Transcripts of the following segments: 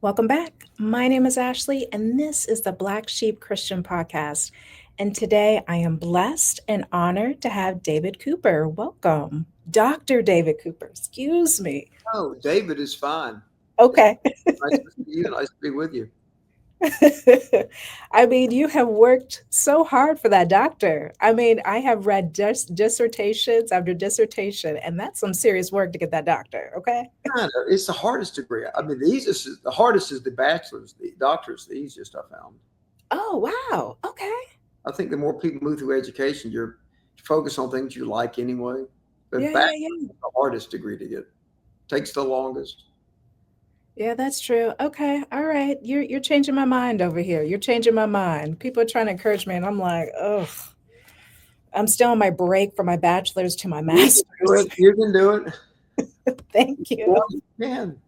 Welcome back. My name is Ashley, and this is the Black Sheep Christian Podcast. And today I am blessed and honored to have David Cooper. Welcome. Dr. David Cooper, excuse me. Oh, David is fine. It's Okay. nice to see you. Nice to be with you. I mean, you have worked so hard for that doctor. I mean, I have read dissertations after dissertation, and that's some serious work to get that doctor. Okay. Kind of. It's the hardest degree. I mean, the hardest is the bachelor's. The doctor's the easiest I found. Oh, wow. Okay. I think the more people move through education, you're focused on things you like anyway. But Yeah, yeah, bachelor's yeah. is the hardest degree to get. Takes the longest. Yeah, that's true. Okay. All right. You're changing my mind over here. You're changing my mind. People are trying to encourage me and I'm like, "Ugh. I'm still on my break from my bachelor's to my You can do master's." it. You can do it. Thank you. Yeah, you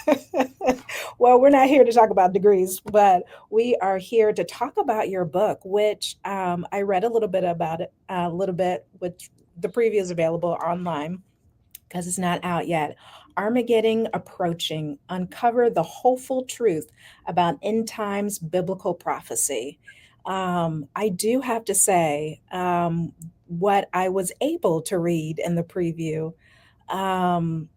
can. Well, we're not here to talk about degrees, but we are here to talk about your book, which I read a little bit about it, a little bit, which the preview is available online because it's not out yet. Armageddon Approaching, uncover the hopeful truth about end times biblical prophecy. I do have to say, what I was able to read in the preview, um,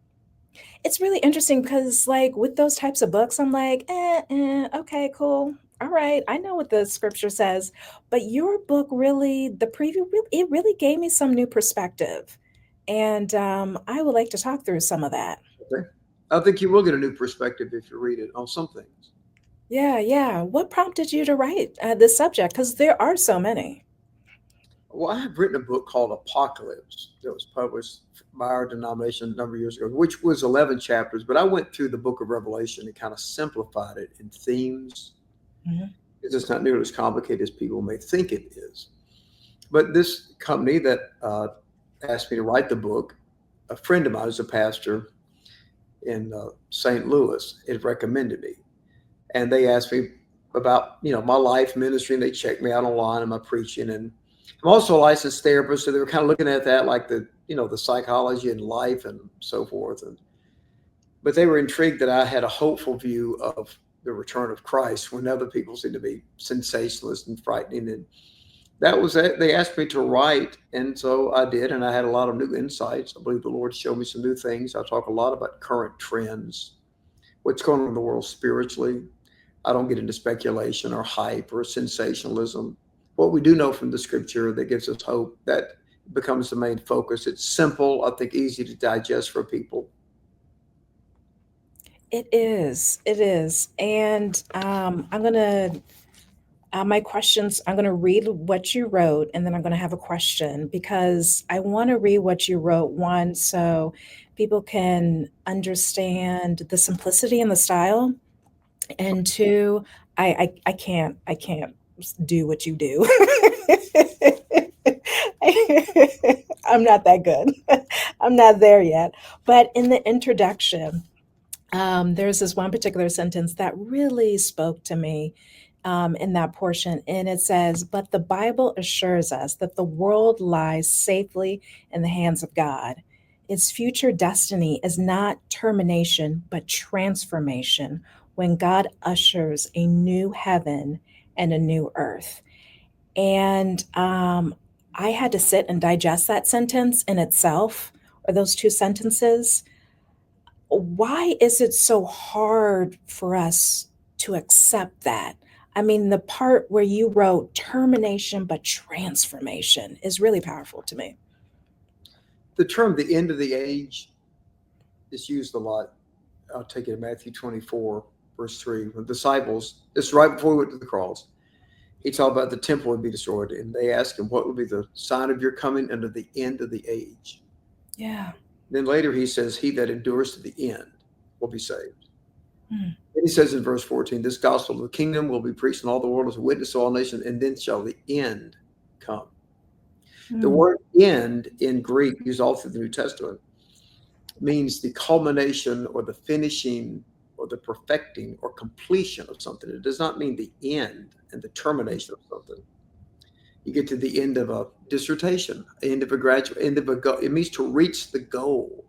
it's really interesting because, like, with those types of books, I'm like, okay, cool. All right, I know what the scripture says, but your book really, the preview, it really gave me some new perspective. And I would like to talk through some of that. Okay. I think you will get a new perspective if you read it on some things. Yeah, yeah. What prompted you to write this subject? Because there are so many. Well, I have written a book called Apocalypse that was published by our denomination a number of years ago, which was 11 chapters. But I went through the book of Revelation and kind of simplified it in themes. Mhm. It's not nearly as complicated as people may think it is. But this company that asked me to write the book, a friend of mine who's a pastor in St. Louis had recommended me. And they asked me about, my life ministry, and they checked me out online and my preaching. And I'm also a licensed therapist, so they were kind of looking at that like the psychology and life and so forth. But they were intrigued that I had a hopeful view of the return of Christ when other people seem to be sensationalist and frightening. And that was it. They asked me to write, and so I did, and I had a lot of new insights. I believe the Lord showed me some new things. I talk a lot about current trends, what's going on in the world spiritually. I don't get into speculation or hype or sensationalism. What we do know from the scripture that gives us hope, that becomes the main focus. It's simple, I think easy to digest for people. It is. It is. And I'm going to, my questions, I'm going to read what you wrote and then I'm going to have a question because I want to read what you wrote, one, so people can understand the simplicity and the style. And two, I can't do what you do. I'm not that good. I'm not there yet. But in the introduction, there's this one particular sentence that really spoke to me in that portion. And it says, "But the Bible assures us that the world lies safely in the hands of God. Its future destiny is not termination, but transformation when God ushers a new heaven and a new earth." And I had to sit and digest that sentence in itself, or those two sentences. Why is it so hard for us to accept that? I mean, the part where you wrote termination but transformation is really powerful to me. The term the end of the age is used a lot. I'll take it in Matthew 24, verse 3. When the disciples, this is right before he went to the cross, he talked about the temple would be destroyed. And they asked him, what would be the sign of your coming and of the end of the age? Yeah. Then later he says, he that endures to the end will be saved. Hmm. Then he says in verse 14, this gospel of the kingdom will be preached in all the world as a witness to all nations, and then shall the end come. The Hmm. word end in Greek, used all through the New Testament, means the culmination or the finishing or the perfecting or completion of something. It does not mean the end and the termination of something. You get to the end of a dissertation, end of a graduate, end of a goal. It means to reach the goal.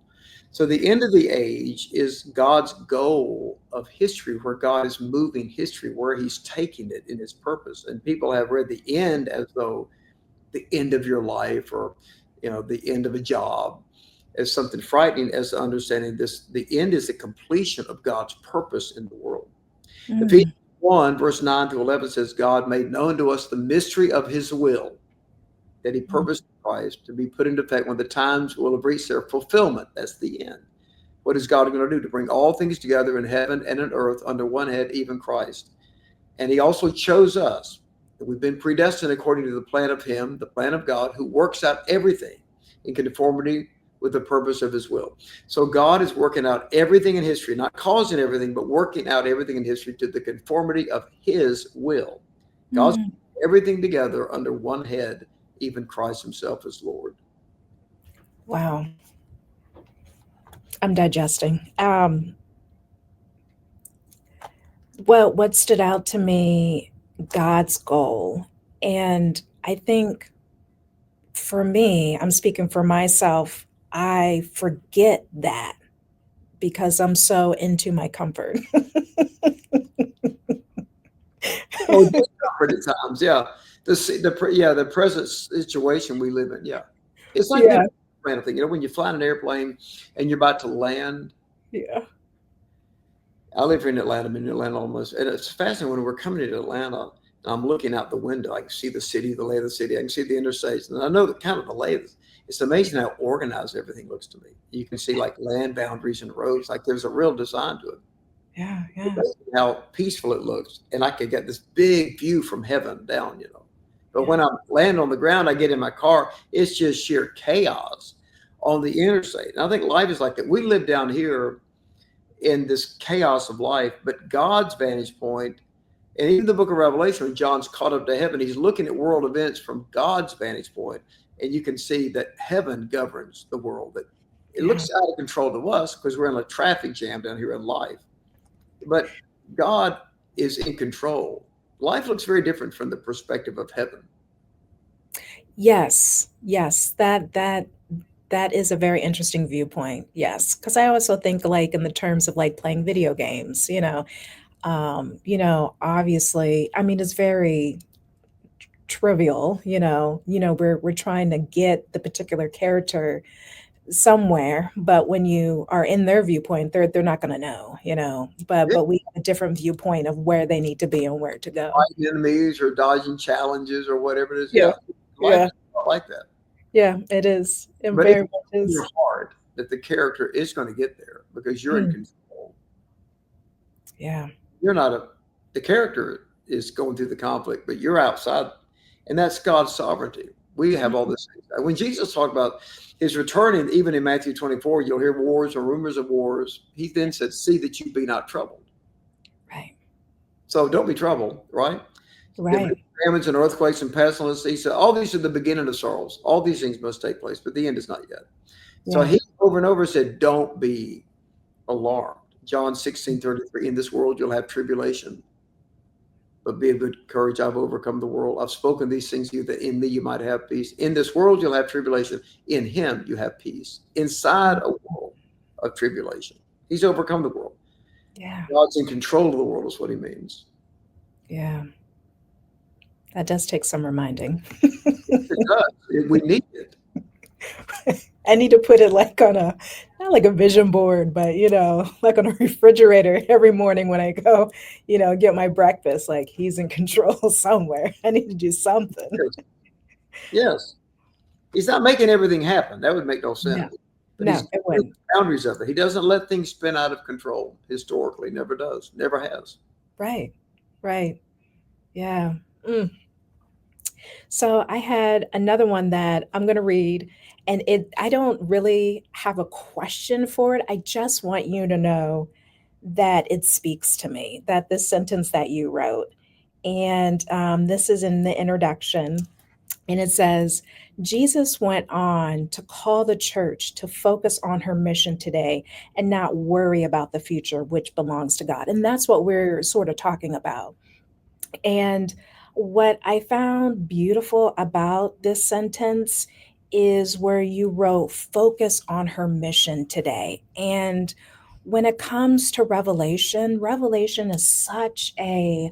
So the end of the age is God's goal of history, where God is moving history, where he's taking it in his purpose. And people have read the end as though the end of your life, or the end of a job, as something frightening, as understanding this. The end is the completion of God's purpose in the world. Ephesians Mm, 1 verse 9 through 11 says, God made known to us the mystery of his will, that he mm, purposed in Christ to be put into effect when the times will have reached their fulfillment. That's the end. What is God going to do? To bring all things together in heaven and in earth under one head, even Christ. And he also chose us. We've been predestined according to the plan of him, the plan of God, who works out everything in conformity with the purpose of his will. So God is working out everything in history, not causing everything, but working out everything in history to the conformity of his will. God's mm. everything together under one head, even Christ himself as Lord. Wow. I'm digesting. Well, what stood out to me, God's goal. And I think for me, I'm speaking for myself, I forget that because I'm so into my comfort. Oh, discomfort at times, yeah. The present situation we live in, yeah. It's like the Yeah, airplane thing. When you fly in an airplane and you're about to land. yeah, I live here in Atlanta. I'm in Atlanta almost, and it's fascinating when we're coming into Atlanta. And I'm looking out the window. I can see the city, the lay of the city. I can see the interstates, and I know the kind of the lay. It's amazing how organized everything looks to me. You can see like land boundaries and roads. Like there's a real design to it. yeah, yeah, How peaceful it looks, and I could get this big view from heaven down. But yeah, when I land on the ground, I get in my car, it's just sheer chaos on the interstate. And I think life is like that. We live down here in this chaos of life, but God's vantage point, and even the book of Revelation, when John's caught up to heaven, he's looking at world events from God's vantage point, and you can see that heaven governs the world. That it yeah. looks out of control to us because we're in a traffic jam down here in life, but God is in control. Life looks very different from the perspective of heaven. Yes, yes, that is a very interesting viewpoint. Yes, because I also think like in the terms of like playing video games, obviously, I mean, it's very trivial, we're trying to get the particular character somewhere, but when you are in their viewpoint, they're not going to know, Yeah, but we have a different viewpoint of where they need to be and where to go. fighting enemies or dodging challenges or whatever it is. Yeah, Yeah, life yeah, is not like that. yeah, it is. It But it's very much in your is. heart that the character is going to get there because you're in Mm, control. yeah, You're not the character is going through the conflict, but you're outside, and that's God's sovereignty. We have all mm, this. When Jesus talked about his returning, even in Matthew 24, you'll hear wars or rumors of wars. He then said, "See that you be not troubled." right, So don't be troubled, right? There will be right. famines and earthquakes and pestilence. He said, all these are the beginning of sorrows. All these things must take place, but the end is not yet. So Yeah, he over and over said, don't be alarmed. John 16:33, in this world you'll have tribulation, but be of good courage. I've overcome the world. I've spoken these things to you that in me you might have peace. In this world you'll have tribulation. In him you have peace. Inside a world of tribulation. He's overcome the world. yeah, God's in control of the world is what he means. yeah. That does take some reminding. It does. We need it. I need to put it like on a, not like a vision board, but like on a refrigerator every morning when I go, get my breakfast. Like he's in control somewhere. I need to do something. Yes. Yes. He's not making everything happen. That would make no No, sense. But he's no, it the wouldn't. boundaries of it. He doesn't let things spin out of control historically. Never does. Never has. Right, right. Yeah. Mm. So I had another one that I'm going to read, and I don't really have a question for it. I just want you to know that it speaks to me, that this sentence that you wrote. And this is in the introduction. And it says, Jesus went on to call the church to focus on her mission today and not worry about the future, which belongs to God. And that's what we're sort of talking about. And what I found beautiful about this sentence is where you wrote, focus on her mission today. And when it comes to Revelation, Revelation is such a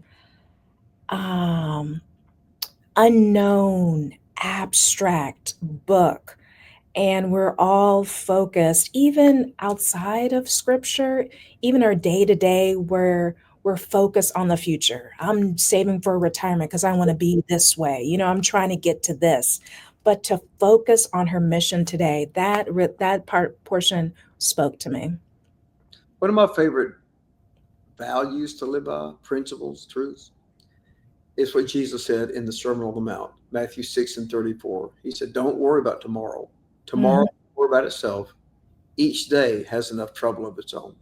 um, unknown, abstract book. And we're all focused, even outside of scripture, even our day to day, where we're focused on the future. I'm saving for retirement because I want to be this way. I'm trying to get to this. But to focus on her mission today, that portion spoke to me. One of my favorite values to live by, principles, truths, is what Jesus said in the Sermon on the Mount, Matthew 6:34. He said, don't worry about tomorrow. Tomorrow Mhm. will worry about itself. Each day has enough trouble of its own.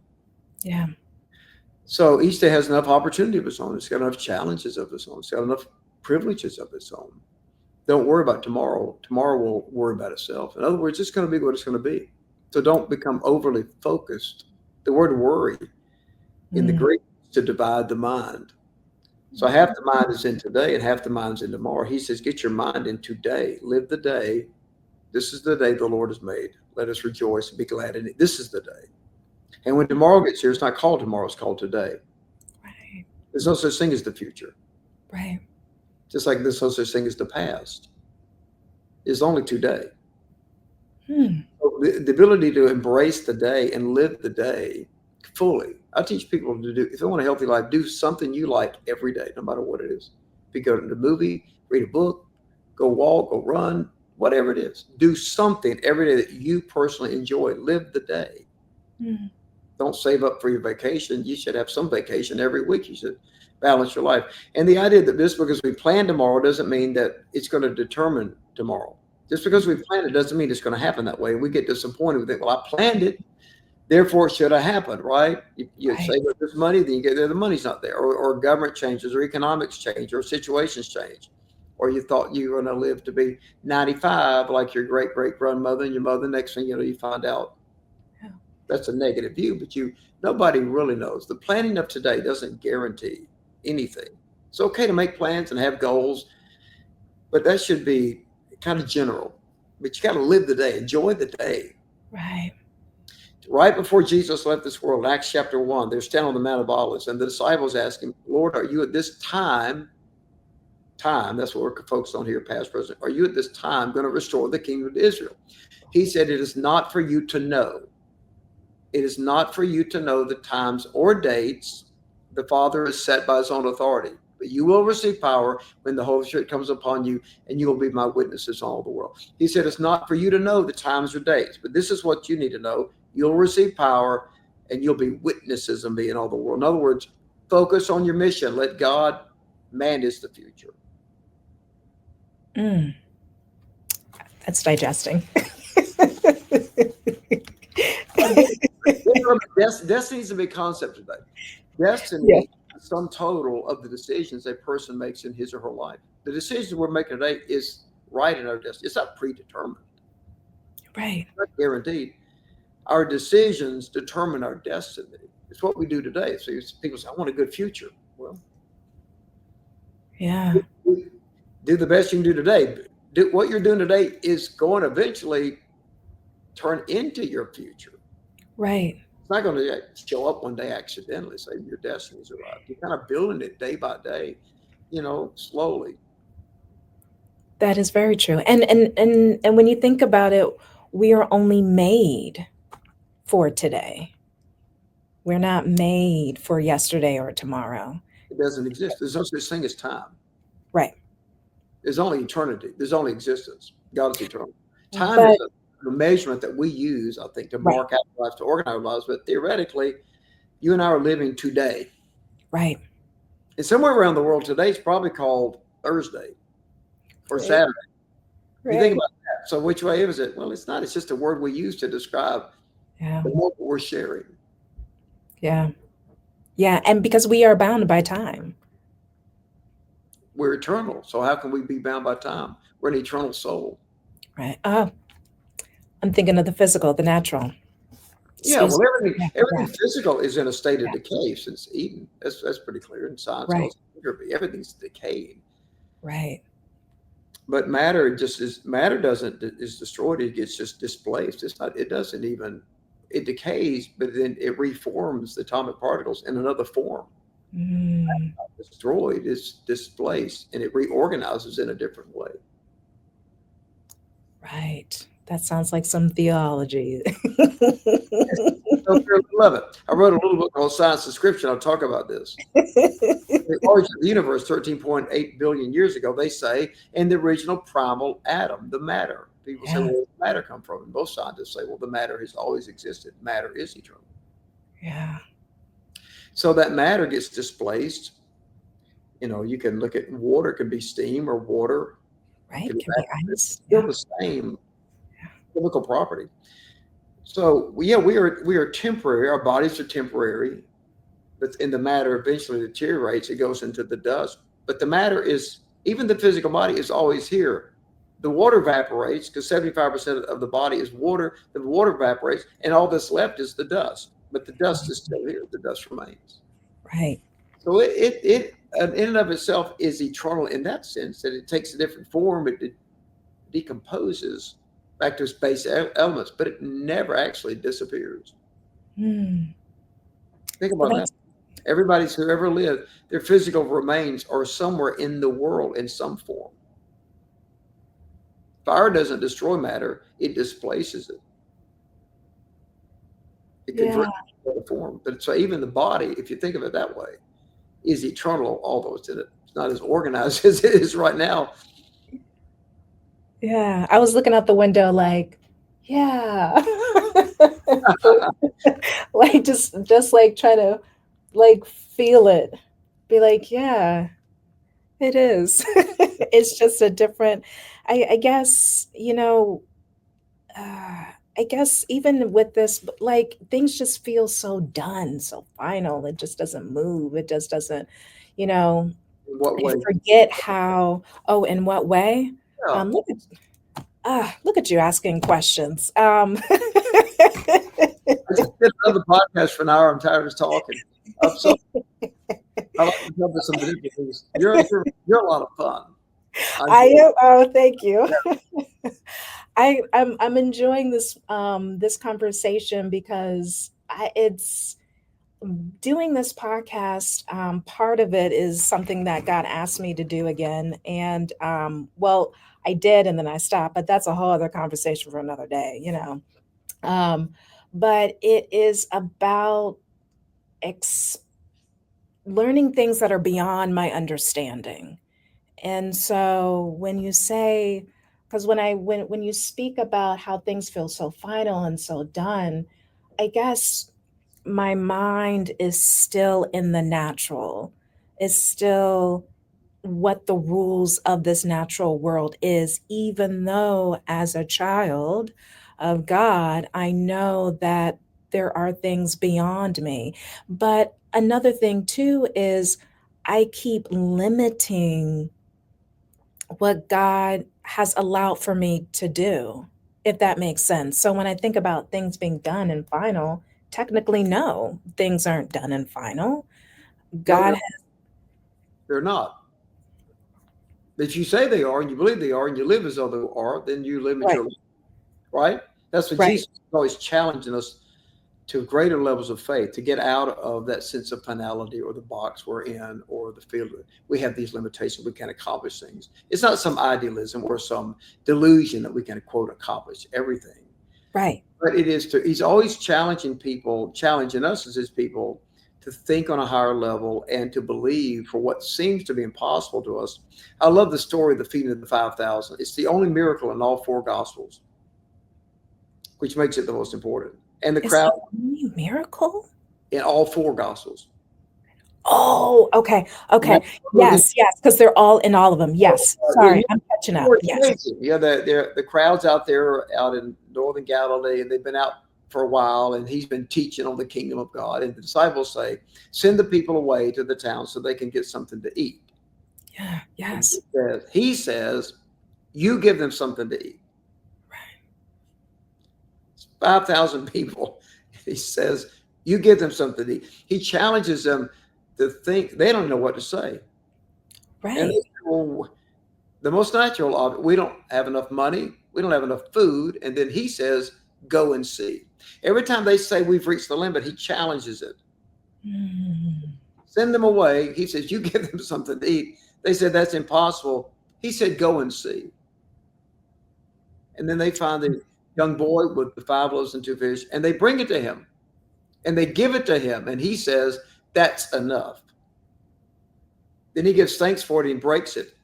Yeah. So each day has enough opportunity of its own. It's got enough challenges of its own. It's got enough privileges of its own. Don't worry about tomorrow. Tomorrow will worry about itself. In other words, it's going to be what it's going to be. So don't become overly focused. The word worry in the Mm. Greek is to divide the mind. So half the mind is in today and half the mind's in tomorrow. He says, get your mind in today. Live the day. This is the day the Lord has made. Let us rejoice and be glad in it. This is the day. And when tomorrow gets here, it's not called tomorrow, it's called today. Right. There's no such thing as the future. Right. Just like there's no such thing as the past. It's only today. Hmm. So the ability to embrace the day and live the day fully. I teach people to do, if they want a healthy life, do something you like every day, no matter what it is. If you go to the movie, read a book, go walk, go run, whatever it is, do something every day that you personally enjoy. Live the day. Hmm. Don't save up for your vacation. You should have some vacation every week. You should balance your life. And the idea that just because we plan tomorrow doesn't mean that it's going to determine tomorrow. Just because we plan it doesn't mean it's going to happen that way. We get disappointed. We think, well, I planned it, therefore it should have happened, right? You Right. save up this money, then you get there, the money's not there, or government changes, or economics change, or situations change, or you thought you were going to live to be 95 like your great great grandmother and your mother. Next thing you know, you find out Yeah. that's a negative view, but nobody really knows. The planning of today doesn't guarantee anything. It's okay to make plans and have goals, but that should be kind of general. But you got to live the day, enjoy the day. Right. Right before Jesus left this world, Acts chapter 1, they're standing on the Mount of Olives, and the disciples ask him, Lord, are you at this time, that's what we're focused on here, past, present, are you at this time going to restore the kingdom to Israel? He said, it is not for you to know. It is not for you to know the times or dates the Father has set by his own authority. But you will receive power when the Holy Spirit comes upon you, and you will be my witnesses all the world. He said, it's not for you to know the times or dates, but this is what you need to know. You'll receive power, and you'll be witnesses of me in all the world. In other words, focus on your mission. Let God manage the future. Mm. That's digesting. Destiny is a big concept today. Yeah. Destiny is some total of the decisions a person makes in his or her life. The decisions we're making today is right in our destiny. It's not predetermined. Right. It's not guaranteed. Our decisions determine our destiny. It's what we do today. So people say, I want a good future. Well, Yeah. do the best you can do today. What you're doing today is going to eventually turn into your future. Right. It's not going to show up one day accidentally, say your destiny's arrived. You're kind of building it day by day, slowly. That is very true. And when you think about it, we are only made for today. We're not made for yesterday or tomorrow. It doesn't exist. There's no such thing as time. Right. There's only eternity. There's only existence. God is eternal. Time But is a measurement that we use, I think, to right. mark out lives, to organize our lives. But theoretically, you and I are living today. Right. And somewhere around the world today, it's probably called Thursday or Right. Saturday. You think Right. about that. So which way is it? Well, it's not. It's just a word we use to describe Yeah. the moment we're sharing. Yeah. Yeah. And because we are bound by time. We're eternal. So how can we be bound by time? We're an eternal soul. Right. I'm thinking of the physical, the natural. Yeah, well, Yeah. everything physical is in a state of Yeah. decay since Eden. That's pretty clear in science. Right. Everything's decaying. Right. But matter just is matter doesn't is destroyed. It gets just displaced. It's not. It doesn't even. It decays, but then it reforms the atomic particles in another form. Mm, Destroyed is displaced, and it reorganizes in a different way. right. That sounds like some theology. So I love it. I wrote a little book called Science Description. I'll talk about this. The origin of the universe, 13.8 billion years ago, they say, in the original primal atom, the matter. People say, Yeah, well, where does matter come from? And most scientists say, well, the matter has always existed. Matter is eternal. yeah, So that matter gets displaced. You can look at water, can be steam or water, right. can be Can be it's ice. still Yeah, the same chemical property. So yeah, we are temporary. Our bodies are temporary, but in the matter eventually deteriorates. It goes into the dust. But the matter is, even the physical body is always here. The water evaporates because 75% of the body is water. The water evaporates, and all that's left is the dust. But the dust is still here. The dust remains. right. So it in and of itself is eternal in that sense that it takes a different form. It decomposes back to its base elements, but it never actually disappears. Hmm. Think Well, about that. that's Everybody's who ever lived, their physical remains are somewhere in the world in some form. Fire doesn't destroy matter, it displaces it. It yeah, converts it to another form. But so even the body, if you think of it that way, is eternal, although it's not as organized as it is right now. yeah. I was looking out the window like, yeah. Like just like trying to like feel it. Be like, yeah, it is. It's just a different I guess, uh, I guess even with this, like things just feel so done, so final. It just doesn't move. It just doesn't, you know, In what I way? forget how, oh, in what way? Yeah. Look at you asking questions. I just did another podcast for an hour. I'm tired of talking. So I like to cover some different things. You're a lot of fun. I I enjoy it. am, oh, thank you. I'm enjoying this conversation because it's doing this podcast. Part of it is something that God asked me to do again, and well, I did, and then I stopped. But that's a whole other conversation for another day. Um, but it is about ex- learning things that are beyond my understanding. And so when you say, because when you speak about how things feel so final and so done, I guess my mind is still in the natural. It's still what the rules of this natural world is, even though as a child of God, I know that there are things beyond me. But another thing too is I keep limiting what God has allowed for me to do, if that makes sense. So when I think about things being done and final, technically, no, things aren't done and final. No, God, they're not. If you say they are and you believe they are and you live as though they are, then you limit right, your life, right? That's what right, Jesus is always challenging us to greater levels of faith, to get out of that sense of finality or the box we're in or the field. We have these limitations. We can't accomplish things. It's not some idealism or some delusion that we can, quote, accomplish everything. right. But he's always challenging people, challenging us as his people to think on a higher level and to believe for what seems to be impossible to us. I love the story of the feeding of the 5,000. It's the only miracle in all four gospels, which makes it the most important. And the It's crowd the only miracle. in all four gospels. Oh, okay, And okay. Yes, yes, because they're all in all of them. Yes. yeah, Sorry, I'm catching up. it's Yes. amazing. Yeah, the crowds out there out in northern Galilee, and they've been out for a while, and he's been teaching on the kingdom of God. And the disciples say, "Send the people away to the town so they can get something to eat." Yeah, And yes. he says, "You give them something to eat." Right. 5,000 people. He says, "You give them something to eat." He challenges them to think. They don't know what to say, and they Right. say, well, the most natural of it. We don't have enough money. We don't have enough food. And then he says, go and see. Every time they say we've reached the limit, he challenges it. Send them away. He says, you give them something to eat. They said, that's impossible. He said, go and see. And then they find the young boy with the 5 loaves and 2 fish, and they bring it to him. And they give it to him. And he says, that's enough. Then he gives thanks for it and breaks it.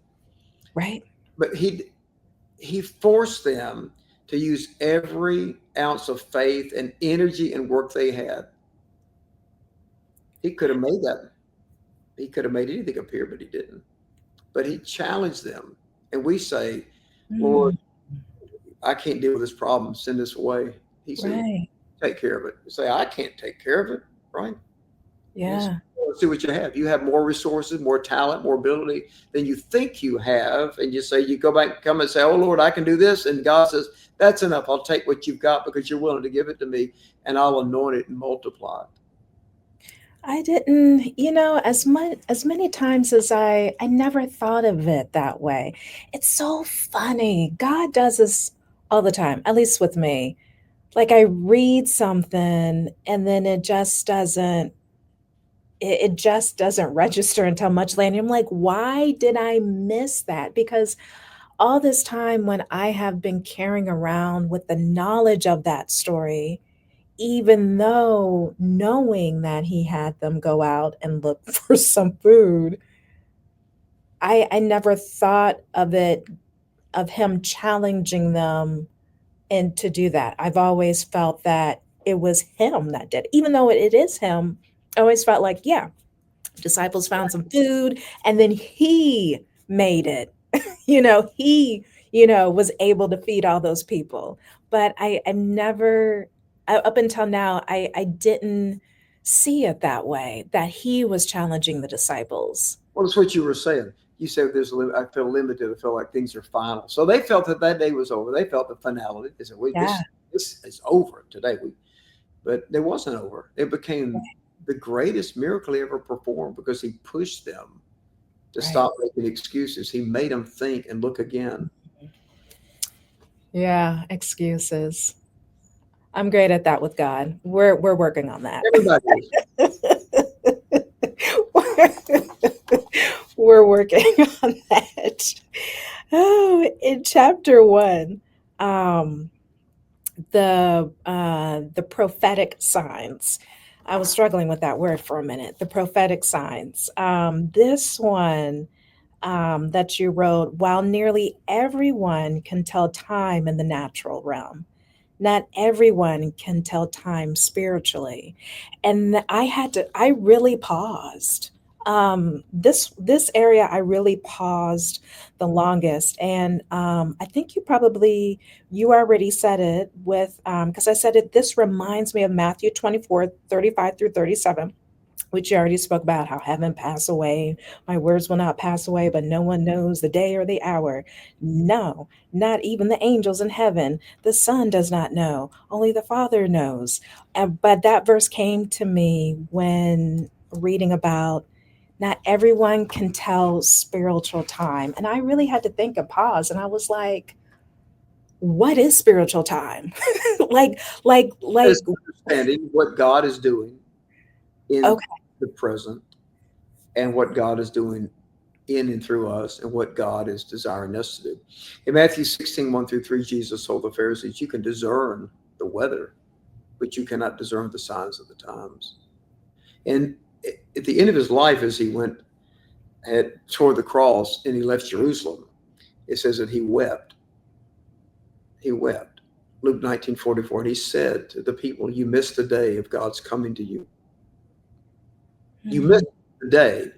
Right. But he forced them to use every ounce of faith and energy and work they had. He could have made that. He could have made anything appear, but he didn't. But he challenged them. And we say, Lord, I can't deal with this problem. Send this away. He said, Right. take care of it. You say, I can't take care of it, right? Yeah. See what you have. You have more resources, more talent, more ability than you think you have. And you say, you go back and come and say, oh, Lord, I can do this. And God says, that's enough. I'll take what you've got because you're willing to give it to me, and I'll anoint it and multiply it. I didn't, as many times as I never thought of it that way. It's so funny. God does this all the time, at least with me. Like I read something and then it just doesn't register until much later. I'm like, why did I miss that? Because all this time when I have been carrying around with the knowledge of that story, even though knowing that he had them go out and look for some food, I never thought of him challenging them and to do that. I've always felt that it was him that did, even though it is him. I always felt like, yeah, disciples found some food and then he made it. He, was able to feed all those people. But I never, up until now, I didn't see it that way, that he was challenging the disciples. Well, that's what you were saying. You said there's a limit. I feel limited. I feel like things are final. So they felt that day was over. They felt the finality. They said, Yeah. this is over today. But it wasn't over. It became the greatest miracle he ever performed because he pushed them to stop making excuses. He made them think and look again. Yeah, excuses. I'm great at that with God. We're working on that. Everybody We're working on that. Oh, in chapter 1, the prophetic signs. I was struggling with that word for a minute. The prophetic signs. This one that you wrote, while nearly everyone can tell time in the natural realm, not everyone can tell time spiritually. And I really paused. This area, I really paused the longest. And I think you already said it with, because I said it, this reminds me of Matthew 24:35-37, which you already spoke about, how heaven pass away. My words will not pass away, but no one knows the day or the hour. No, not even the angels in heaven. The Son does not know. Only the Father knows. But that verse came to me when reading about not everyone can tell spiritual time. And I really had to think and pause. And I was like, what is spiritual time? like, is understanding what God is doing in okay. the present and what God is doing in and through us and what God is desiring us to do. In Matthew 16:1-3, Jesus told the Pharisees, you can discern the weather, but you cannot discern the signs of the times. And at the end of his life, as he went toward the cross and he left Jerusalem, it says that he wept. He wept. Luke 19:44, and he said to the people, you missed the day of God's coming to you. You missed the day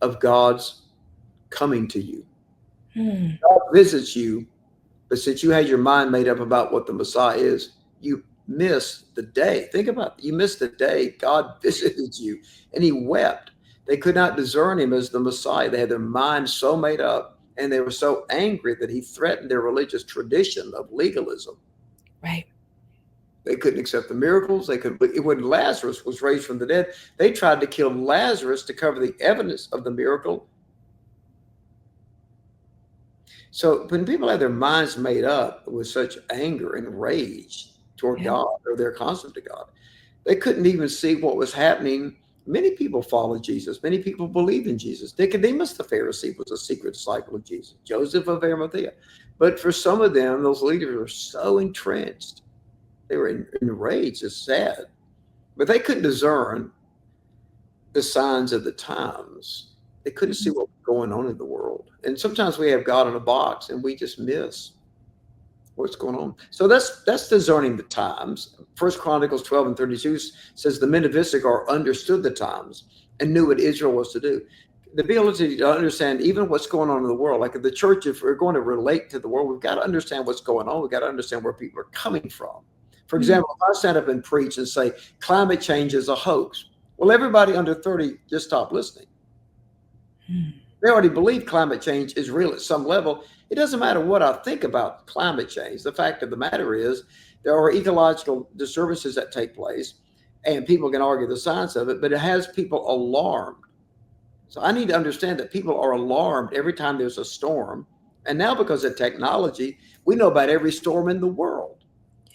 of God's coming to you. God visits you, but since you had your mind made up about what the Messiah is, you missed the day. Think about it. You missed the day God visited you, and he wept. They could not discern him as the Messiah. They had their minds so made up, and they were so angry that he threatened their religious tradition of legalism. Right. They couldn't accept the miracles. When Lazarus was raised from the dead, they tried to kill Lazarus to cover the evidence of the miracle. So when people have their minds made up with such anger and rage toward Yeah. God, or their concept of God, they couldn't even see what was happening. Many people followed Jesus. Many people believed in Jesus. Nicodemus the Pharisee was a secret disciple of Jesus. Joseph of Arimathea. But for some of them, those leaders were so entrenched. They were enraged. It's sad. But they couldn't discern the signs of the times. They couldn't see what was going on in the world. And sometimes we have God in a box and we just miss what's going on. So that's discerning the times. First Chronicles 12 and 32 says the men of Issachar understood the times and knew what Israel was to do. The ability to understand even what's going on in the world, like in the church, if we're going to relate to the world, we've got to understand what's going on. We've got to understand where people are coming from. For example, if I stand up and preach and say climate change is a hoax, well, everybody under 30 just stop listening. They already believe climate change is real at some level. It doesn't matter what I think about climate change. The fact of the matter is there are ecological disturbances that take place, and people can argue the science of it, but it has people alarmed. So I need to understand that people are alarmed every time there's a storm. And now because of technology, we know about every storm in the world.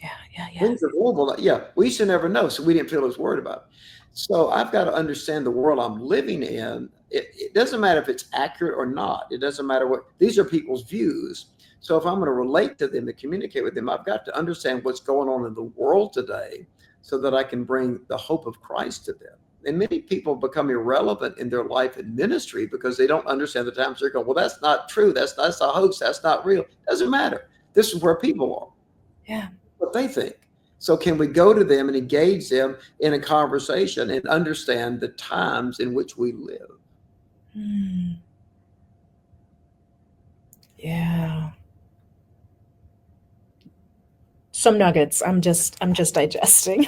Yeah. Things are horrible. Yeah, we used to never know, so we didn't feel as worried about it. So I've got to understand the world I'm living in. It doesn't matter if it's accurate or not. It doesn't matter what, these are people's views. So if I'm going to relate to them and communicate with them, I've got to understand what's going on in the world today so that I can bring the hope of Christ to them. And many people become irrelevant in their life and ministry because they don't understand the times. They're going, well, that's not true. That's a hoax. That's not real. Doesn't matter. This is where people are. Yeah. What they think. So can we go to them and engage them in a conversation and understand the times in which we live? Yeah. Some nuggets. I'm just digesting.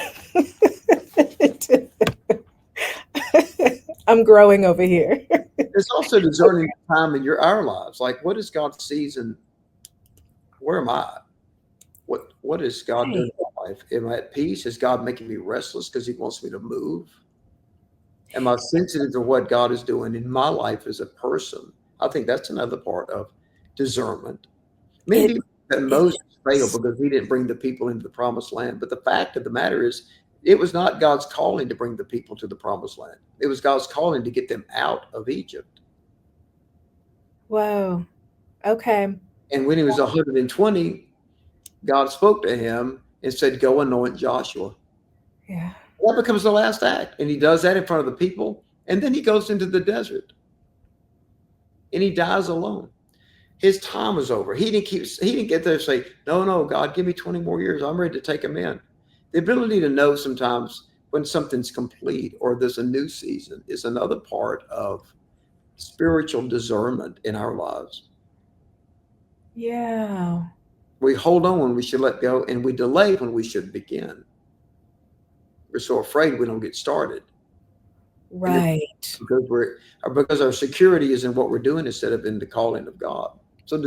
I'm growing over here. There's also discerning time in our lives. Like, what is God's season? Where am I? What is God doing in my life? Am I at peace? Is God making me restless because he wants me to move? Am I sensitive to what God is doing in my life as a person? I think that's another part of discernment. Many people that Moses failed because he didn't bring the people into the promised land. But the fact of the matter is, it was not God's calling to bring the people to the promised land. It was God's calling to get them out of Egypt. Whoa. Okay. And when he was 120, God spoke to him and said, go anoint Joshua. Yeah. That becomes the last act. And he does that in front of the people. And then he goes into the desert. And he dies alone. His time was over. He didn't get there and say, no, God, give me 20 more years. I'm ready to take him in. The ability to know sometimes when something's complete or there's a new season is another part of spiritual discernment in our lives. Yeah. We hold on when we should let go, and we delay when we should begin. We're so afraid we don't get started. Right. Because our security is in what we're doing instead of in the calling of God. So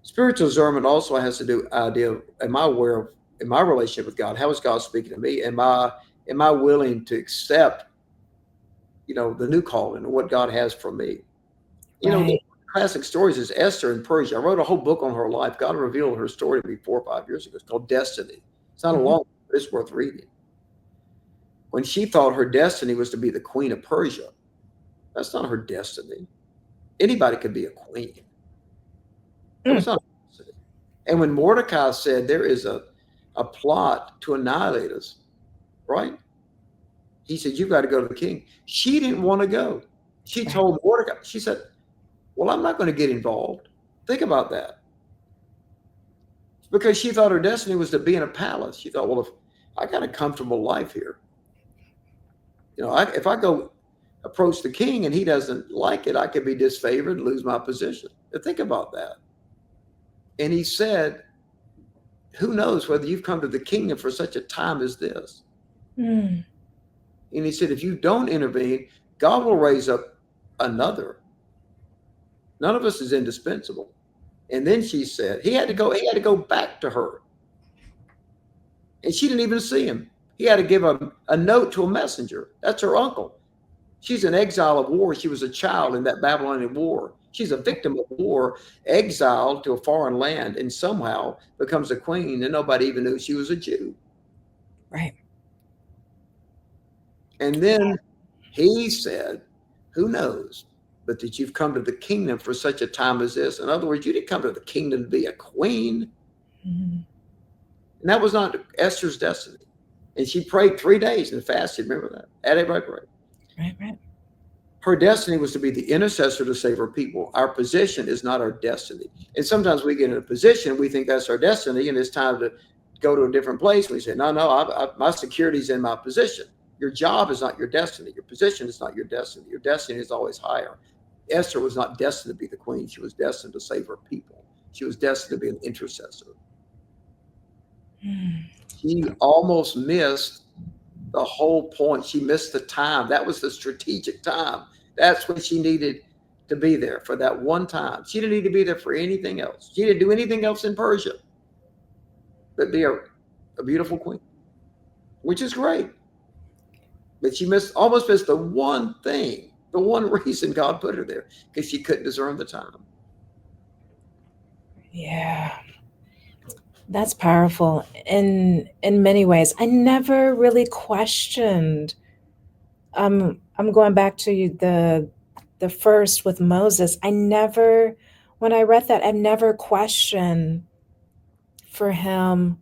spiritual discernment also has to do idea of, am I aware of, in my relationship with God, how is God speaking to me? Am I willing to accept, the new calling and what God has for me? The classic stories is Esther in Persia. I wrote a whole book on her life. God revealed her story to me 4 or 5 years ago. It's called Destiny. It's not a long, but it's worth reading. When she thought her destiny was to be the queen of Persia, that's not her destiny. Anybody could be a queen. It's not her destiny. And when Mordecai said there is a plot to annihilate us, right? He said, you've got to go to the king. She didn't want to go. She told Mordecai, she said, well, I'm not going to get involved. Think about that. Because she thought her destiny was to be in a palace. She thought, well, if I got a comfortable life here, if I go approach the king and he doesn't like it, I could be disfavored, lose my position. But think about that. And he said, who knows whether you've come to the kingdom for such a time as this? And he said, if you don't intervene, God will raise up another. None of us is indispensable. And then she said, he had to go back to her. And she didn't even see him. He had to give a note to a messenger. That's her uncle. She's an exile of war. She was a child in that Babylonian war. She's a victim of war, exiled to a foreign land, and somehow becomes a queen, and nobody even knew she was a Jew. Right. And then he said, who knows, but that you've come to the kingdom for such a time as this. In other words, you didn't come to the kingdom to be a queen. Mm-hmm. And that was not Esther's destiny. And she prayed 3 days and fasted. Remember that? At everybody prayed. Right, right. Her destiny was to be the intercessor to save her people. Our position is not our destiny. And sometimes we get in a position, we think that's our destiny, and it's time to go to a different place. We say, no, my security is in my position. Your job is not your destiny. Your position is not your destiny. Your destiny is always higher. Esther was not destined to be the queen. She was destined to save her people. She was destined to be an intercessor. She almost missed the whole point. She missed the time. That was the strategic time. That's when she needed to be there, for that one time. She didn't need to be there for anything else. She didn't do anything else in Persia but be a beautiful queen, which is great. But she almost missed the one thing, the one reason God put her there, because she couldn't discern the time. Yeah. That's powerful in many ways. I never really questioned. I'm going back to the first with Moses. When I read that, I never questioned for him.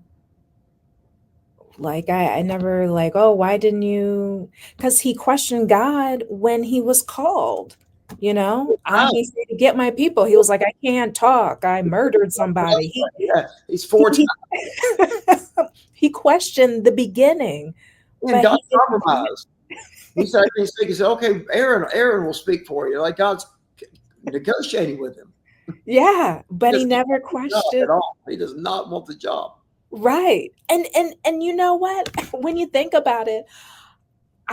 Like I never like, oh, why didn't you? Because he questioned God when he was called. I'm here to get my people. He was like, I can't talk. I murdered somebody. He's 14. He questioned the beginning. And God compromised. He said, okay, Aaron will speak for you. Like God's negotiating with him. Yeah, but he never questioned at all. He does not want the job. Right. And you know what? When you think about it,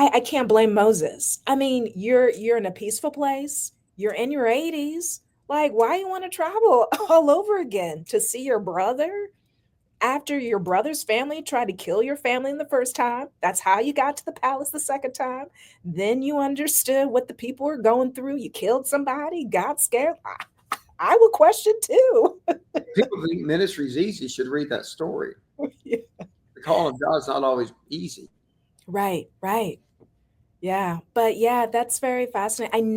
I can't blame Moses. I mean, you're in a peaceful place. You're in your 80s. Like, why you want to travel all over again to see your brother after your brother's family tried to kill your family in the first time? That's how you got to the palace the second time. Then you understood what the people were going through. You killed somebody, got scared. I would question too. People think ministry is easy should read that story. Yeah. The call of God is not always easy. Right, right. Yeah, but yeah, that's very fascinating.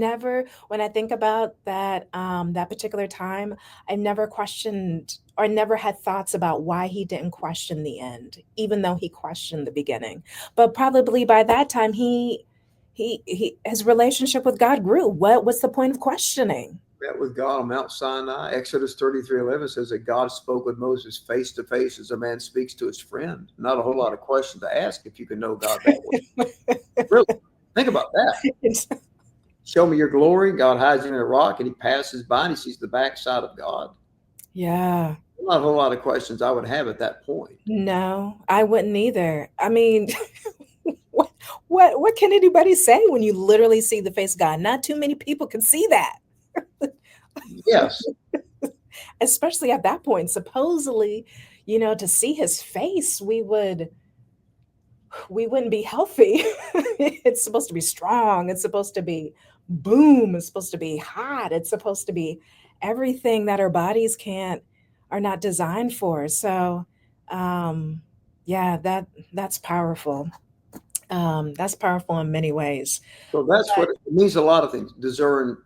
When I think about that particular time, I never questioned or never had thoughts about why he didn't question the end, even though he questioned the beginning. But probably by that time, his relationship with God grew. What was the point of questioning? Met with God on Mount Sinai. Exodus 33:11 says that God spoke with Moses face to face as a man speaks to his friend. Not a whole lot of questions to ask if you can know God that way. Really, think about that. Show me your glory. God hides him in a rock and he passes by and he sees the backside of God. Yeah. Not a whole lot of questions I would have at that point. No, I wouldn't either. I mean, what can anybody say when you literally see the face of God? Not too many people can see that. Yes. Especially at that point, supposedly, to see his face, we wouldn't be healthy. It's supposed to be strong. It's supposed to be boom. It's supposed to be hot. It's supposed to be everything that our bodies are not designed for. So, yeah, that's powerful. That's powerful in many ways. So that's what it means. A lot of things. Discern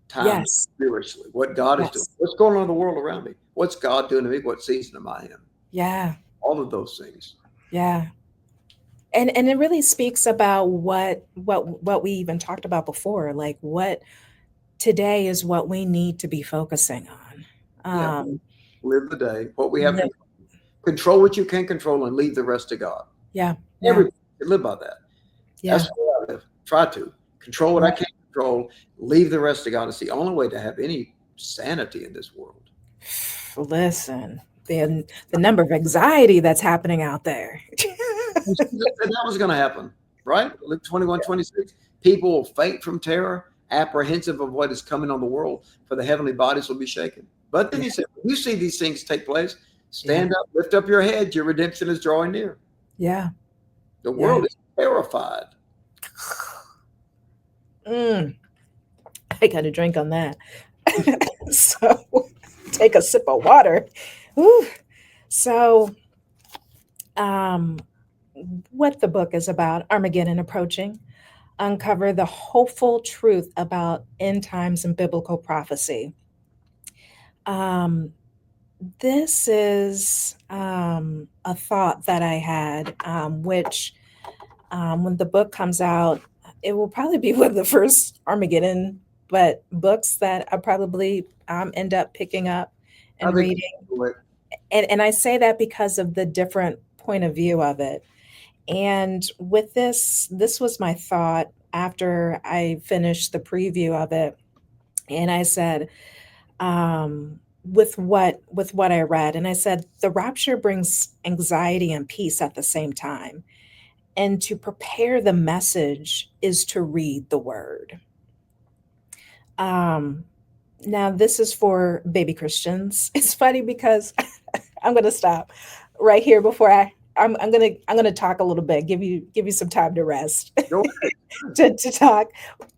time Yes. spiritually, what God is doing, what's going on in the world around me, what's God doing to me, what season am I in? Yeah. All of those things. Yeah. And it really speaks about what we even talked about before, like what today is what we need to be focusing on. Live the day. What we have control what you can control and leave the rest to God. Yeah. Everybody can live by that. Yeah. That's what I live. Try to control what I can't control, leave the rest to God. It's the only way to have any sanity in this world. Listen, the number of anxiety that's happening out there. That was going to happen, right? Luke 21:26. People will faint from terror, apprehensive of what is coming on the world, for the heavenly bodies will be shaken. But then he said, when you see these things take place, stand up, lift up your head. Your redemption is drawing near. Yeah. The world is terrified. I got a drink on that. So take a sip of water. Whew. So, um, what the book is about, Armageddon Approaching, uncover the hopeful truth about end times and biblical prophecy. Um, this is a thought that I had, which when the book comes out, it will probably be one of the first Armageddon but books that I probably end up picking up I and think reading. what And I say that because of the different point of view of it. And with this was my thought after I finished the preview of it. And I said, with what I read, and I said, the rapture brings anxiety and peace at the same time. And to prepare the message is to read the word. Um, Now this is for baby Christians. It's funny because I'm gonna stop right here before I'm gonna talk a little bit, give you some time to rest. go To talk.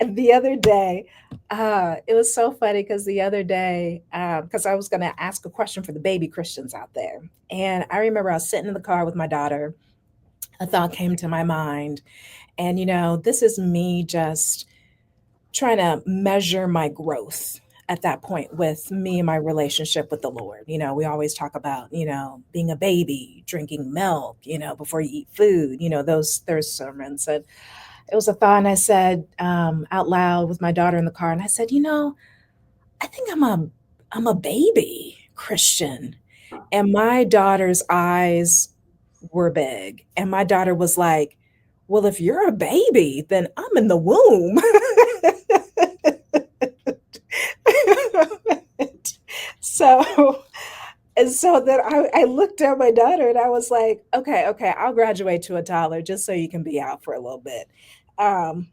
The other day, it was so funny because the other day, because I was going to ask a question for the baby Christians out there. And I remember I was sitting in the car with my daughter. A thought came to my mind. And, this is me just trying to measure my growth at that point with me and my relationship with the Lord. We always talk about, being a baby, drinking milk, before you eat food, those sermons. And it was a thought, and I said out loud with my daughter in the car, and I said, I think I'm a baby Christian. And my daughter's eyes were big, and my daughter was like, "Well, if you're a baby, then I'm in the womb." so and so then I looked at my daughter and I was like, okay, I'll graduate to a toddler just so you can be out for a little bit. Um,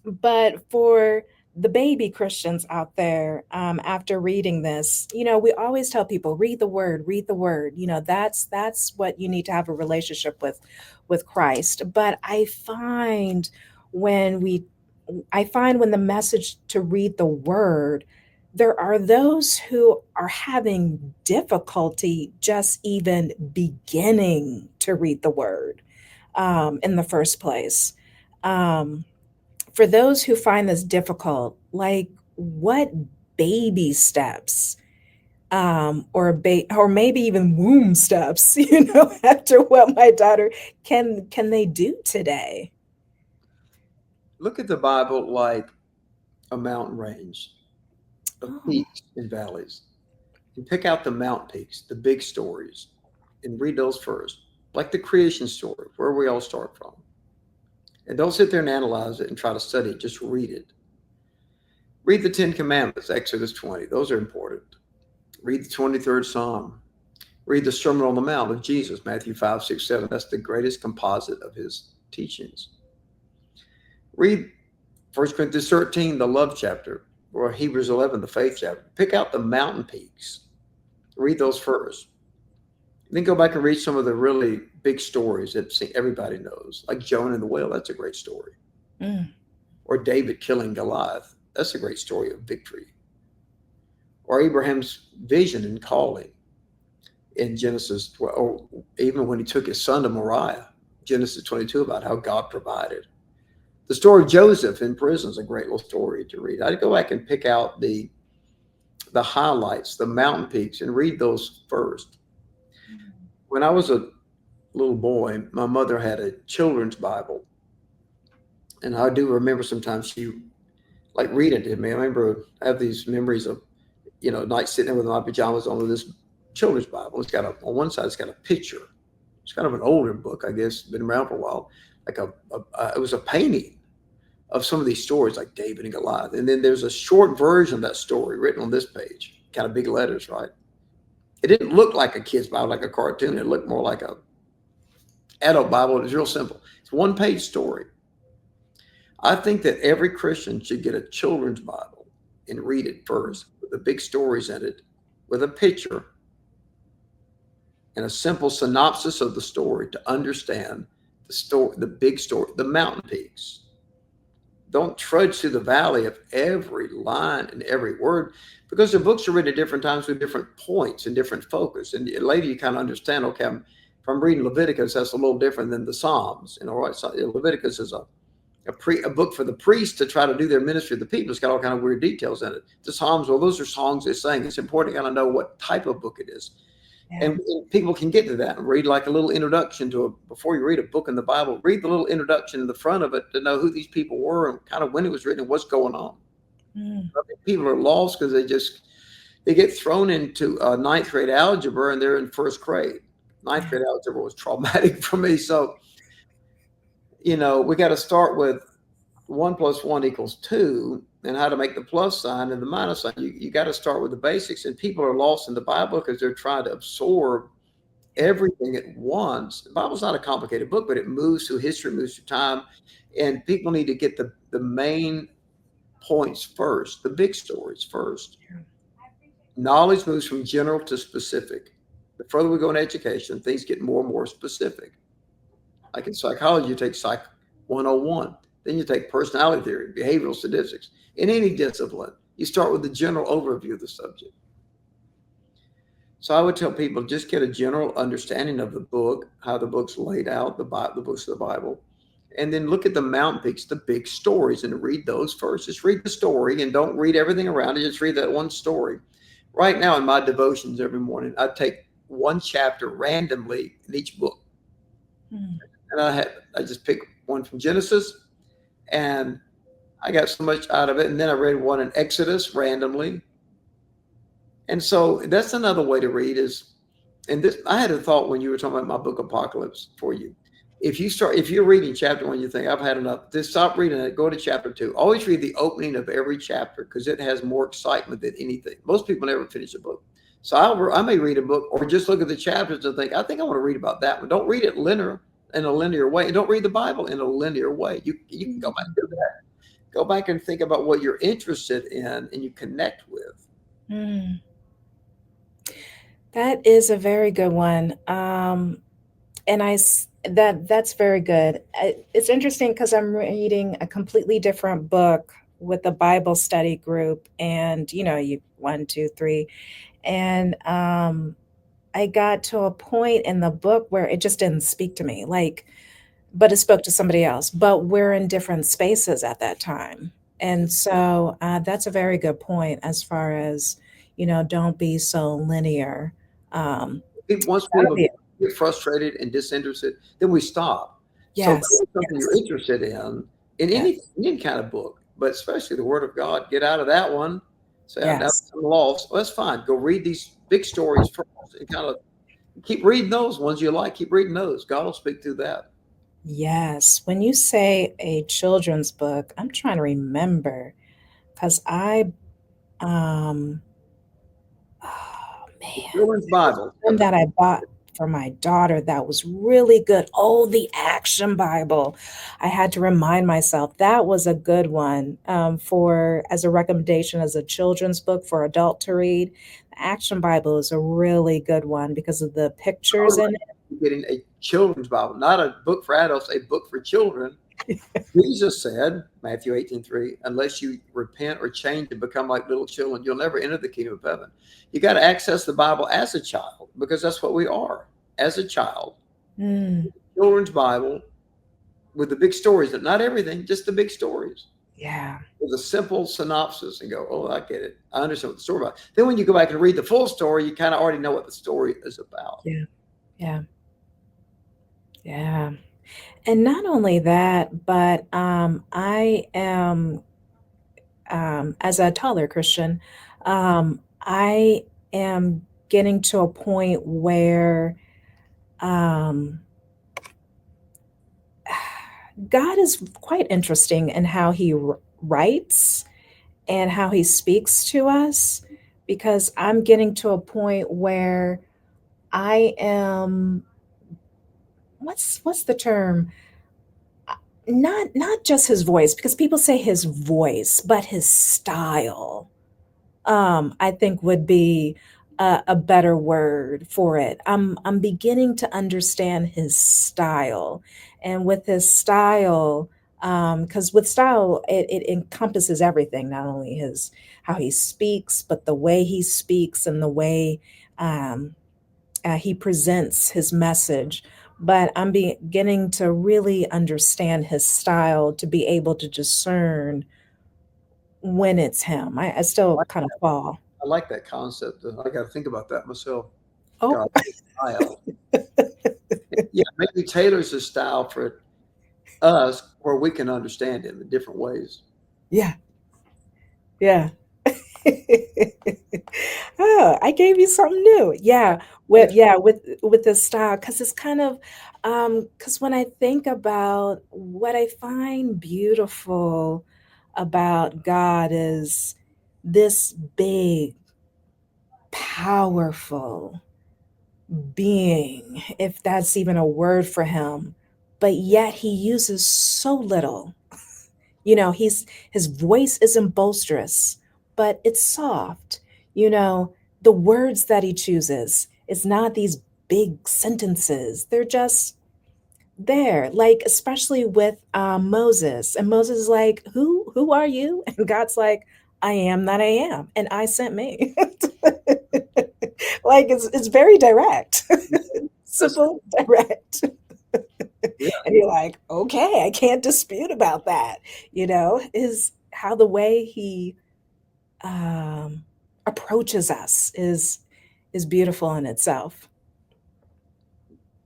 but for the baby Christians out there, after reading this, we always tell people, read the word, read the word. That's what you need to have a relationship with Christ. But when we I find when the message to read the word, there are those who are having difficulty just even beginning to read the word in the first place. Um, for those who find this difficult, like what baby steps or maybe even womb steps, after what my daughter can they do today? look at the Bible like a mountain range of Oh, peaks and valleys. And pick out the mountain peaks, the big stories, and read those first, like the creation story, where we all start from. And don't sit there and analyze it and try to study it. Just read it. Read the Ten Commandments, Exodus 20. Those are important. Read the 23rd Psalm. Read the Sermon on the Mount of Jesus, Matthew 5, 6, 7. That's the greatest composite of his teachings. Read 1 Corinthians 13, the love chapter, or Hebrews 11, the faith chapter. Pick out the mountain peaks. Read those first. Then go back and read some of the really big stories that everybody knows, like Jonah and the whale. That's a great story. mm, Or David killing Goliath. That's a great story of victory. Or Abraham's vision and calling in Genesis 12, or even when he took his son to Moriah, Genesis 22, about how God provided. The story of Joseph in prison is a great little story to read. I'd go back and pick out the highlights, the mountain peaks, and read those first. When I was a little boy, my mother had a children's Bible, and I do remember sometimes she like read it to me. I remember I have these memories of night sitting there with my pajamas on with this children's Bible. It's got on one side it's got a picture. It's kind of an older book, I guess, been around for a while. Like it was a painting of some of these stories, like David and Goliath, and then there's a short version of that story written on this page, kind of big letters, right? It didn't look like a kid's Bible, like a cartoon. It looked more like a adult Bible. It was real simple. It's a one-page story. I think that every Christian should get a children's Bible and read it first with the big stories in it, with a picture and a simple synopsis of the story to understand the story, the big story, the mountain peaks, don't trudge through the valley of every line and every word, because the books are written at different times with different points and different focus. And later you kind of understand, okay, if I'm reading Leviticus, that's a little different than the Psalms. Right? So Leviticus is a book for the priests to try to do their ministry of the people. It's got all kind of weird details in it. The Psalms, well, those are songs they're saying. It's important to kind of know what type of book it is. Yeah. And people can get to that and read like a little introduction to before you read a book in the Bible, read the little introduction in the front of it to know who these people were and kind of when it was written and what's going on. Mm. I think people are lost because they get thrown into ninth grade algebra and they're in first grade. Ninth grade algebra was traumatic for me. So, we got to start with 1 + 1 = 2 and how to make the plus sign and the minus sign. You got to start with the basics, and people are lost in the Bible because they're trying to absorb everything at once. The Bible's not a complicated book, but it moves through history, moves through time, and people need to get the main points first, the big stories first. Knowledge moves from general to specific. The further we go in education, things get more and more specific. Like in psychology, you take Psych 101. Then you take personality theory, behavioral statistics. In any discipline, you start with the general overview of the subject. So I would tell people just get a general understanding of the book, how the book's laid out, the books of the Bible, and then look at the mountain peaks, the big stories, and read those first. Just read the story and don't read everything around it. Just read that one story. Right now in my devotions every morning, I take one chapter randomly in each book. And I just pick one from Genesis, and I got so much out of it. And then I read one in Exodus randomly. And so that's another way to read I had a thought when you were talking about my book Apocalypse for you. If you're reading chapter 1, you think I've had enough, just stop reading it, go to chapter 2. Always read the opening of every chapter because it has more excitement than anything. Most people never finish a book. So I may read a book or just look at the chapters and think, I think I want to read about that one. Don't read it in a linear way. And don't read the Bible in a linear way. You can go back and do that. Go back and think about what you're interested in and you connect with. Mm. That is a very good one. That's very good. It's interesting because I'm reading a completely different book with a Bible study group, and you 1, 2, 3, and I got to a point in the book where it just didn't speak to me, but it spoke to somebody else. But we're in different spaces at that time, and so that's a very good point as far as don't be so linear. Once That'll people be get frustrated and disinterested, then we stop. So Yes, find something you're yes, interested in yes, any kind of book, but especially the Word of God. Get out of that one. Say, I'm yes, lost. Well, that's fine. Go read these big stories first and kind of keep reading those ones you like. Keep reading those. God will speak through that. yes. When you say a children's book, I'm trying to remember because um, oh The man, children's there was Bible. one that I bought for my daughter that was really good. Oh, the Action Bible. I had to remind myself that was a good one for as a recommendation as a children's book for adult to read. The Action Bible is a really good one because of the I pictures would in recommend getting a children's Bible, not a book for adults, a book for children. it. Jesus said, Matthew 18:3, unless you repent or change and become like little children, you'll never enter the kingdom of heaven. You got to access the Bible as a child because that's what we are as a child. Mm, Children's Bible with the big stories, not everything, just the big stories. yeah. With a simple synopsis and go, oh, I get it. I understand what the story about. Then when you go back and read the full story, you kind of already know what the story is about. Yeah. Yeah. Yeah. And not only that, but I am, as a taller Christian, I am getting to a point where um, God is quite interesting in how He writes and how He speaks to us, because I'm getting to a point where I am, what's the term? Not just his voice, because people say his voice, but his style, I think would be a better word for it. I'm beginning to understand his style, and with his style, Because with style, it encompasses everything, not only his how he speaks, but the way he speaks and the way um, he presents his message. But I'm beginning to really understand his style to be able to discern when it's him. I still kind of fall. I like that concept. I got to think about that myself. Oh, God, style. Yeah, maybe tailors his style for us where we can understand him in different ways. yeah, yeah. Oh, I gave you something new. Yeah, with this style, because it's kind of, because when I think about what I find beautiful about God is this big, powerful being, if that's even a word for him, but yet he uses so little. His voice isn't boisterous, but it's soft. You know, the words that he chooses, it's not these big sentences. They're just there. Like, especially with Moses. And Moses is like, who are you? And God's like, I am that I am, and I sent me. Like, it's very direct. That's, Simple, direct. yeah, And you're like, okay, I can't dispute about that. Is how the way he um, approaches us is beautiful in itself.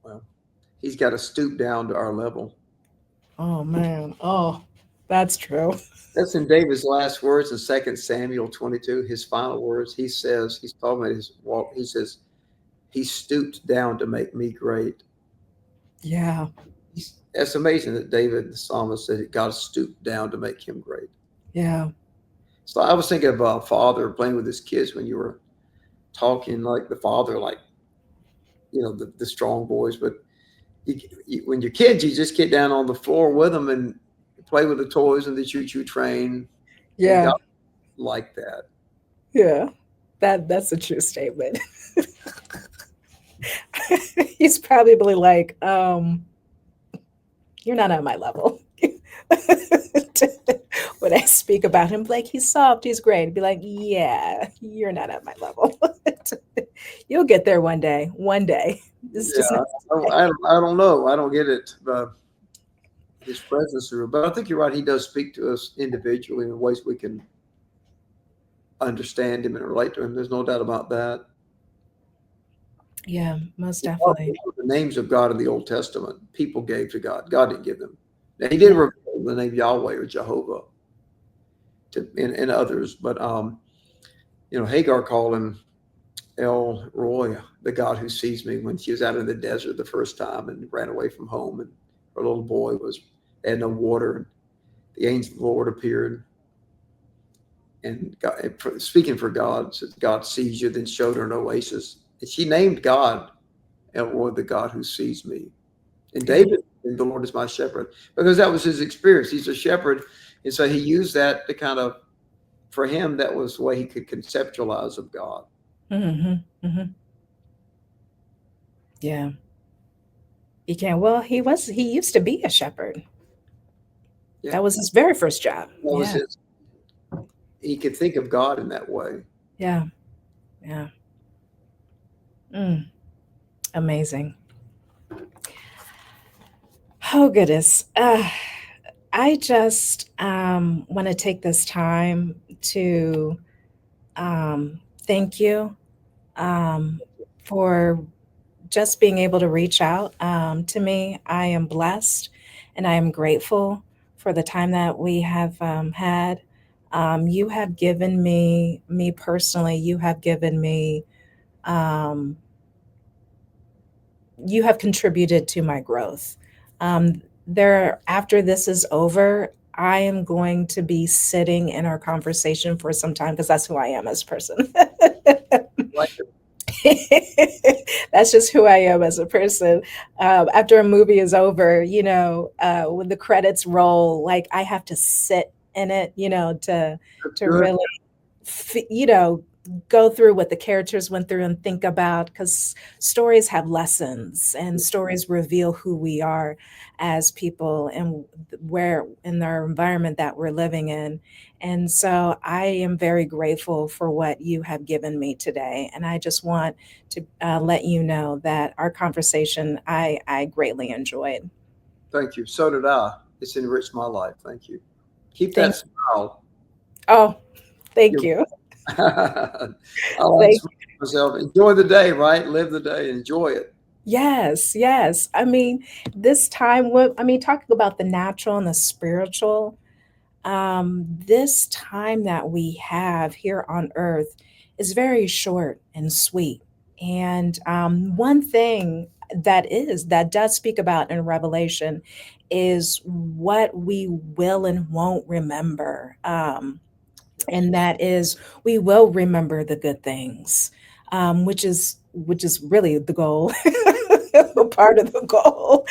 well, he's got to stoop down to our level. Oh man, oh, that's true. That's in David's last words in 2 Samuel 22, his final words. He says, he's talking about his walk. He says, he stooped down to make me great. Yeah, That's amazing that David, the psalmist, said God stooped down to make him great. yeah, So I was thinking of a father playing with his kids when you were talking, like the father, like, the strong boys. But when you're kids, you just get down on the floor with them and play with the toys and the choo-choo train. And yeah, God like that. yeah. That's a true statement. He's probably like, you're not on my level. When I speak about him, like he's soft, he's great. Be like, yeah, you're not at my level. You'll get there one day. One day. It's just Yeah, not today. I don't know. I don't get it. His presence through, but I think you're right. He does speak to us individually in ways we can understand him and relate to him. There's no doubt about that. Yeah, most All definitely. the names of God in the Old Testament, people gave to God. God didn't give them. Now, He did Yeah, reveal the name Yahweh or Jehovah in others, but Hagar called him El Roy, the God who sees me, when she was out in the desert the first time and ran away from home, and her little boy had no water, and the angel of the Lord appeared. And God, speaking for God, said, God sees you, then showed her an oasis. And she named God El Roy, the God who sees me. And yeah. David, and the Lord is my shepherd, because that was his experience. He's a shepherd. And so he used that to kind of, for him, that was the way he could conceptualize of God. Mm-hmm. Mm-hmm. Yeah. He can. Well, he used to be a shepherd. Yeah. That was his very first job. That was Yeah. his, he could think of God in that way. Yeah. Yeah. Mm, amazing. Oh goodness. I just want to take this time to um, thank you um, for just being able to reach out to me. I am blessed and I am grateful for the time that we have had. You have given me personally, um, you have contributed to my growth. After this is over, I am going to be sitting in our conversation for some time because that's who I am as a person. Like, That's just who I am as a person. After a movie is over, when the credits roll, like I have to sit in it, to good. really, you know, go through what the characters went through and think about, because stories have lessons and stories reveal who we are as people and where in our environment that we're living in. And so I am very grateful for what you have given me today. And I just want to let you know that our conversation I greatly enjoyed. Thank you. So did I. It's enriched my life. Thank you. Keep that Thank smile. Oh, thank You're, you. I like Thank smiling myself. Enjoy the day, right? Live the day. Enjoy it. Yes, yes. I mean, this time, talking about the natural and the spiritual, this time that we have here on earth is very short and sweet. And one thing that does speak about in Revelation is what we will and won't remember. Yes. And that is we will remember the good things, which is really the goal, a part of the goal,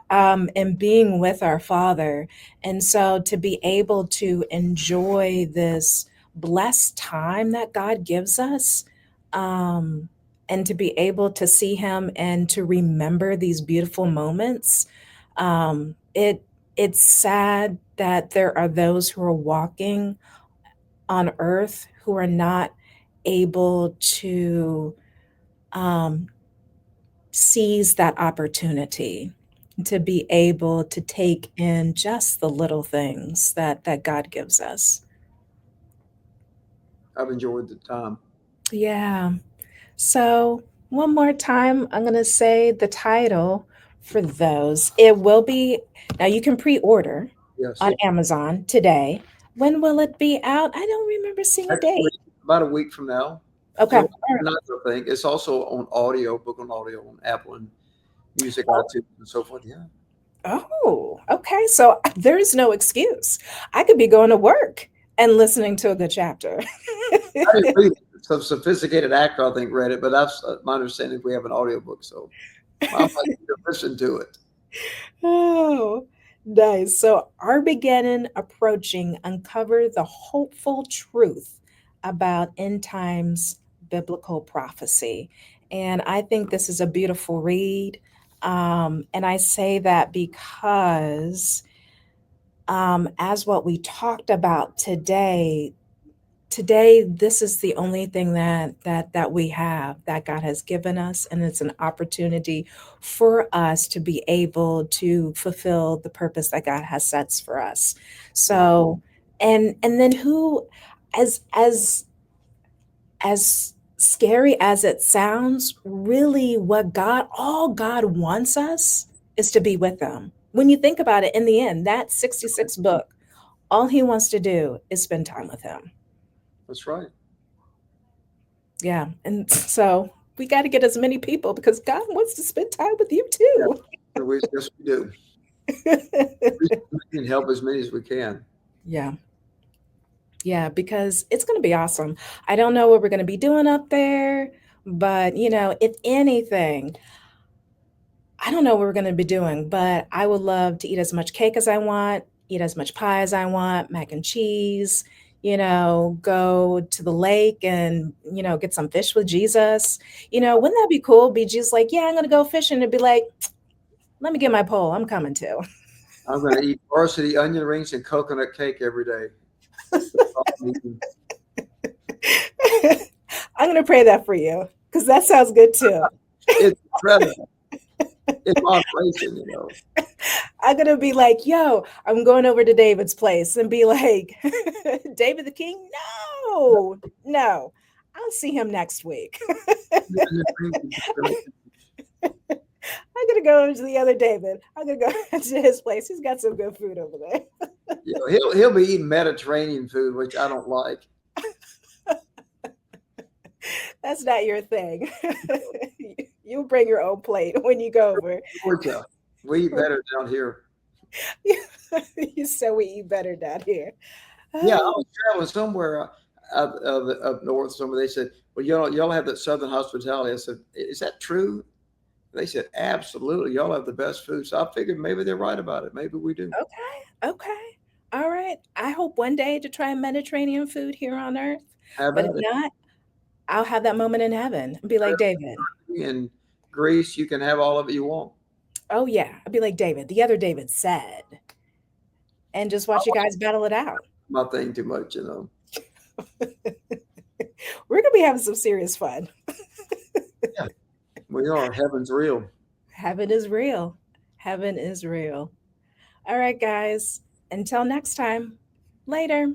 and being with our Father. And so to be able to enjoy this blessed time that God gives us, um, and to be able to see Him and to remember these beautiful moments, it's sad that there are those who are walking on earth who are not able to um, seize that opportunity to be able to take in just the little things that God gives us. I've enjoyed the time. Yeah. So one more time, I'm going to say the title for those. It will be now. You can pre-order on Yes. Amazon today. When will it be out? I don't remember seeing a Next date. week, about a week from now. Okay. It'll All right. not, I think. It's also on audio, book on audio on Apple and Music, iTunes, and so forth. Yeah. Oh, okay. So there is no excuse. I could be going to work and listening to a good chapter. I didn't read it. Some sophisticated actor, I think, read it, but that's my understanding. We have an audiobook, so I might need to listen to it. Oh, nice. So, Armageddon Approaching uncover the hopeful truth about end times biblical prophecy. And I think this is a beautiful read. And I say that because, as what we talked about today this is the only thing that we have that God has given us, and it's an opportunity for us to be able to fulfill the purpose that God has sets for us. So and then who, as scary as it sounds, really what God all God wants us is to be with him. When you think about it, in the end, that 66 book, all he wants to do is spend time with him. That's right. Yeah. And so we got to get as many people because God wants to spend time with you Yeah. too. Yes, we do. We can help as many as we can. Yeah. Yeah. Because it's going to be awesome. I don't know what we're going to be doing up there, but if anything, I don't know what we're going to be doing, but I would love to eat as much cake as I want, eat as much pie as I want, mac and cheese, go to the lake and, get some fish with Jesus. Wouldn't that be cool? Be Jesus like, yeah, I'm going to go fishing and be like, let me get my pole. I'm coming too. I'm going to eat varsity onion rings and coconut cake every day. That's all I'm eating. I'm going to pray that for you because that sounds good too. It's incredible. In moderation. I'm going to be like, yo, I'm going over to David's place and be like, David the King? No, no. I'll see him next week. Onion rings and coconut cake. I'm going to go to the other David. I'm going to go to his place. He's got some good food over there. He'll be eating Mediterranean food, which I don't like. That's not your thing. You bring your own plate when you go over. Georgia, we eat better down here. You said we eat better down here. Yeah, I Oh, was traveling somewhere up north. Somewhere they said, "Well, y'all have that Southern hospitality." I said, "Is that true?" They said, "Absolutely. Y'all have the best food." So I figured maybe they're right about it. Maybe we do. okay. Okay. All right. I hope one day to try Mediterranean food here on Earth. How But if about it? not, I'll have that moment in heaven and be like, David, In Greece, you can have all of it you want. oh yeah. I'll be like, David, the other David said, and just watch you guys battle it out. My thing too much, you know. We're going to be having some serious fun. Yeah, we are. Heaven's real. Heaven is real. Heaven is real. All right, guys. Until next time, later.